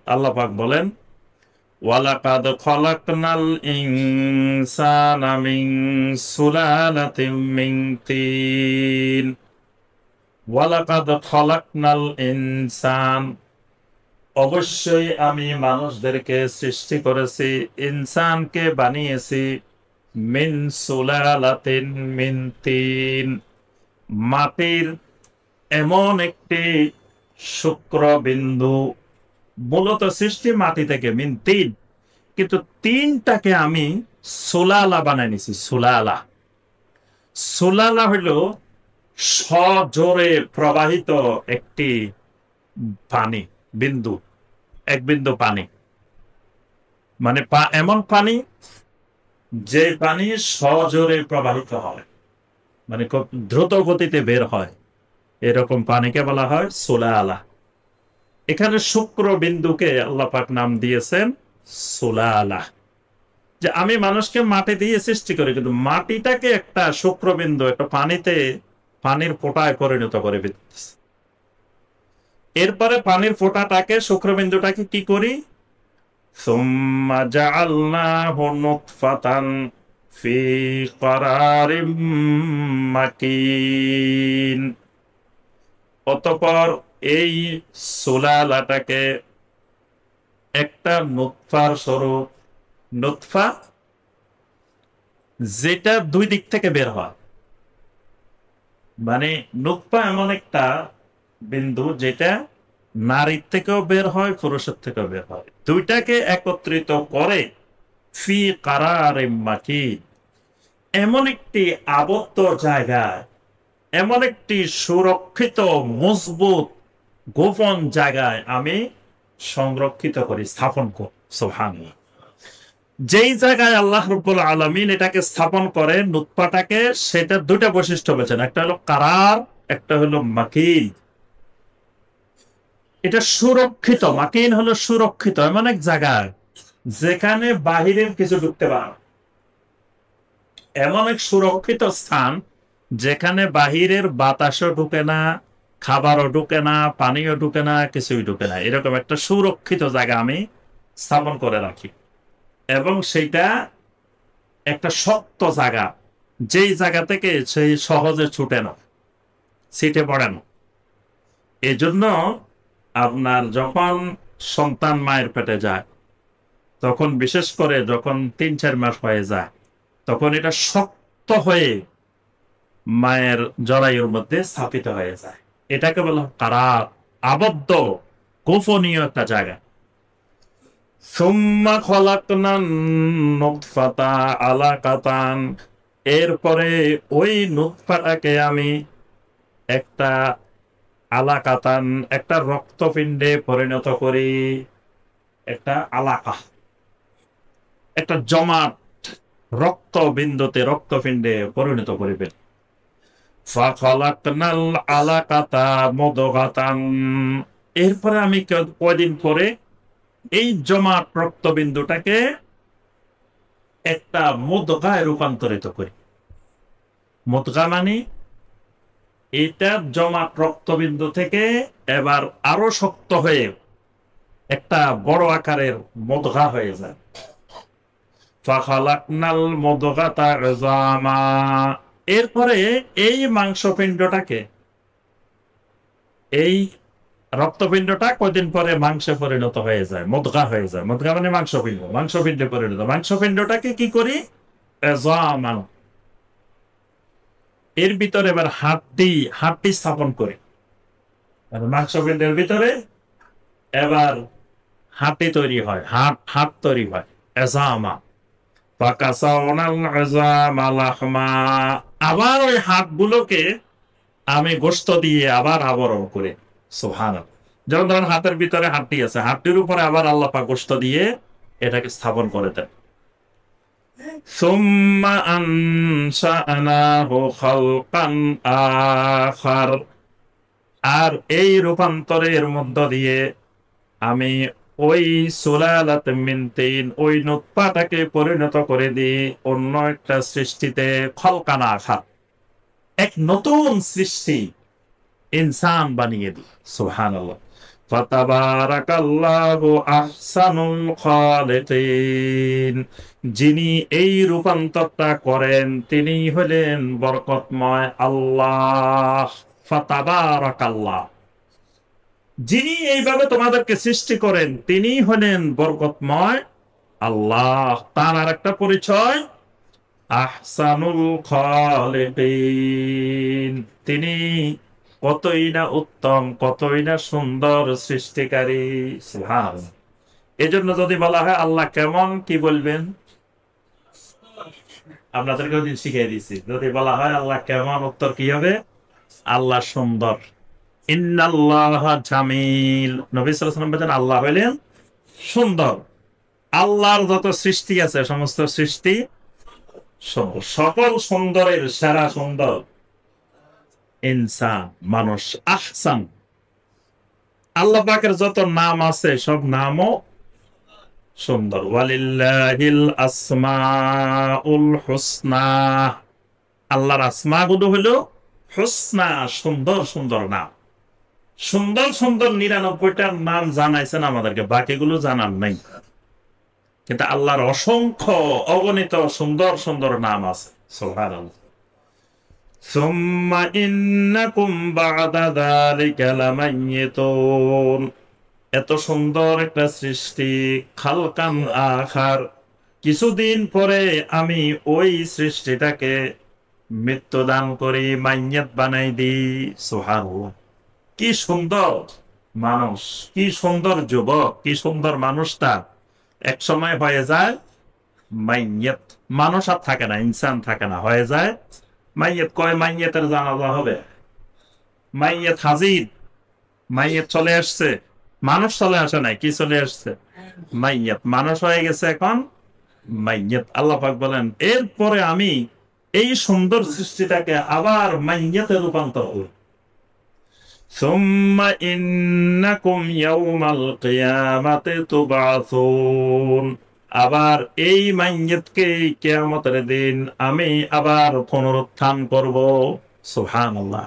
আল্লাহ পাক বলেন, ওয়ালাকাদ খলাকনাল ইনসানা মিন সুলালাতিন মিন তিন। ওয়ালাকাদ খলাকনাল ইনসান, অবশ্যই আমি মানুষদেরকে সৃষ্টি করেছি, ইনসানকে বানিয়েছি, মিন সুলালাতিন মিন তিন, মাটির এমন একটি শুক্রবিন্দু। মূলত সৃষ্টি মাটি থেকে, মিন তিন, কিন্তু তিনটাকে আমি সুলালা বানাই নিছি। সুলালা, সুলালা হইল সজোরে প্রবাহিত একটি পানি বিন্দু, এক বিন্দু পানি, মানে এমন পানি যে পানি সজোরে প্রবাহিত হয়, মানে খুব দ্রুত গতিতে বের হয়, এরকম পানিকে বলা হয় সুলালা। এখানে শুক্র বিন্দুকে আল্লাহ পাক নাম দিয়েছেন সুলালা। যে আমি মানুষকে মাটি দিয়ে সৃষ্টি করি, কিন্তু মাটিটাকে একটা শুক্রবিন্দু, একটা পানিতে, পানির ফোঁটায় পরিণত করে দিতেছে। এরপরে পানির ফোঁটাটাকে, শুক্রবিন্দুটাকে কি করি? সুম্মা জাআলনাহু নুতফাতান ফি ক্বারারিম মাকিন। অতঃপর এই সুলালাটাকে একটা নুতফার স্বরূপ, নুতফা যেটা দুই দিক থেকে বের হয়, মানে নুতফা এমন একটা বিন্দু যেটা নারীর থেকেও বের হয়, পুরুষের থেকেও বের হয়, দুইটাকে একত্রিত করে ফি কারারিম মাকিন, এমন একটি আবদ্ধ জায়গায়, এমন একটি সুরক্ষিত মজবুত গোপন জায়গায় আমি সংরক্ষিত করি, স্থাপন করি। সুবহানাল্লাহ। যেই জায়গায় আল্লাহ রাব্বুল আলামিন এটাকে স্থাপন করে, নুতফাটাকে, সেটা দুটা বৈশিষ্ট্য বলেছেন, একটা হলো কারার, একটা হলো মাকিন। এটা সুরক্ষিত, মাকিন হলো সুরক্ষিত, এমন এক জায়গায় যেখানে বাহিরের কিছু ঢুকতে পারে না। এমন এক সুরক্ষিত স্থান যেখানে বাহিরের বাতাসও ঢুকে না, খাবারও ঢুকে না, পানিও ঢুকে না, কিছুই ঢুকে না, এরকম একটা সুরক্ষিত জায়গা আমি স্থাপন করে রাখি। এবং সেইটা একটা শক্ত জায়গা, যেই জায়গা থেকে সেই সহজে ছুটে না, ছিটে পড়ে না। এজন্য আপনার যখন সন্তান মায়ের পেটে যায়, তখন বিশেষ করে যখন 3-4 মাস হয়ে যায়, তখন এটা শক্ত হয়ে মায়ের জরায়ুর মধ্যে স্থাপিত হয়ে যায়। এটাকে বলা হয় কারার, আবদ্ধ গোপনীয় একটা জায়গা। সুম্মা খলাকনান নুতফাতা আলাকাতান, এরপরে ওই নুতফাটাকে আমি একটা আলাকাতান, একটা রক্তপিণ্ডে পরিণত করি। একটা আলাকা, একটা জমাট রক্তবিন্দুতে, রক্তপিণ্ডে পরিণত করিবেন। ফাখালাকনাল আলাকাতা মুদগাতান, এরপরে আমি কয়দিন পরে এই জমাট রক্তবিন্দুটাকে একটা মুদগায় রূপান্তরিত করি। মুদগা মানে এটা জমাট রক্তবিন্দু থেকে এবার আরো শক্ত হয়ে একটা বড় আকারের মুদগা হয়ে যায়। ফাখালাকনাল মুদগাতা ইযামা, এরপরে এই মাংসপিণ্ডটাকে, এই রক্তপিণ্ডটা কয়দিন পরে মাংসে পরিণত হয়ে যায়, মুদগা হয়ে যায়। মুদগা মানে মাংসপিণ্ড, মাংসপিণ্ডে পরিণত। মাংসপিণ্ডটাকে কি করি? ইযামান, এর ভিতরে এবার হাড্ডি স্থাপন করি। মাংসপিণ্ডের ভিতরে এবার হাড্ডি তৈরি হয়, হাড় তৈরি হয়, ইযামা। ফাকাসাওনাল ইযামা লাহমা, আবার ওই হাড়গুলোকে আমি গোশত দিয়ে আবার আবরণ করে। সুবহানাল্লাহ। যেমন ধরেন হাতের ভিতরে হাড্ডি আছে, হাড্ডির উপরে আবার আল্লাহ পাক গোশত দিয়ে এটাকে স্থাপন করে দেন। সুম্মা আনশাআনাহু খালকান আখার, আর এই রূপান্তরের মধ্য দিয়ে আমি ওই সুলালাত মিন তিন, ওই নুতফাটাকে পরিণত করে দিই অন্য একটা সৃষ্টিতে, খলকান আখার, এক নতুন সৃষ্টি, ইনসান বানিয়ে দিই। সুবহানাল্লাহ। ফাতাবারাকাল্লাহু আহসানুল খালিকিন। যিনি এই রূপান্তরটা করেন তিনি হলেন বরকতময় আল্লাহ। ফাতাবারাকাল্লাহ, যিনি এইভাবে তোমাদেরকে সৃষ্টি করেন তিনি হলেন বরকতময় আল্লাহ। তার আর একটা পরিচয় আহসানুল খালিকিন, তিনি কতই না উত্তম, কতই না সুন্দর সৃষ্টিকারী। সুবহানাল্লাহ। এজন্য যদি বলা হয় আল্লাহ কেমন, কি বলবেন? আপনাদেরকে ওদিন শিখিয়ে দিচ্ছি, যদি বলা হয় আল্লাহ কেমন, উত্তর কি হবে? আল্লাহ সুন্দর। ইন্নাল্লাহা জামিল। নবী সাল্লাল্লাহু আলাইহি ওয়াসাল্লাম বলেন আল্লাহ হলেন সুন্দর। আল্লাহর যত সৃষ্টি আছে সমস্ত সৃষ্টি সুন্দর। সকল সুন্দরের সেরা সুন্দর ইনসান, মানুষ। আহসান, আল্লাহ পাকের যত নাম আছে সব নামও সুন্দর। ওয়ালিল্লাহিল আসমাউল হুসনা, আল্লাহর আসমা গুলো হলো হুসনা, সুন্দর সুন্দর নাম। সুন্দর সুন্দর 99টার নাম জানাইছেন আমাদেরকে, বাকিগুলো জানার নাই। কিন্তু আল্লাহর অসংখ্য অগণিত সুন্দর সুন্দর নাম আছে। সুবহানাল্লাহ। সুম্মা ইন্নাকুম বা'দা যালিকা লামাইয়িতুন, এত সুন্দর একটা সৃষ্টি, খালকান আখার, কিছুদিন পরে আমি ওই সৃষ্টিটাকে মৃত্যু দান করি, মাইয়াত বানাই দিই। সুবহানাল্লাহ। কি সুন্দর মানুষ, কি সুন্দর যুবক, কি সুন্দর মানুষটা এক সময় হয়ে যায় মাইয়াত। মানুষ আর থাকে না, ইনসান থাকে না, হয়ে যায় মাইয়াত। কয় মাইয়াতের জানাজা হবে, মাইয়াত হাজির, মাইয়াত চলে আসছে, মানুষ চলে আসে নাই, কি চলে আসছে? মাইয়াত। মানুষ হয়ে গেছে এখন মাইয়াত। আল্লাহ পাক বলেন এরপরে আমি এই সুন্দর সৃষ্টিটাকে আবার মাইয়াতে রূপান্তর করি। সুম্মা ইন্নাকুম ইয়াউমাল কিয়ামাতি তুবআসুন, আবার এই মাইয়াতকে কিয়ামতের দিন আমি আবার পুনরুত্থান করব। সুবহানাল্লাহ।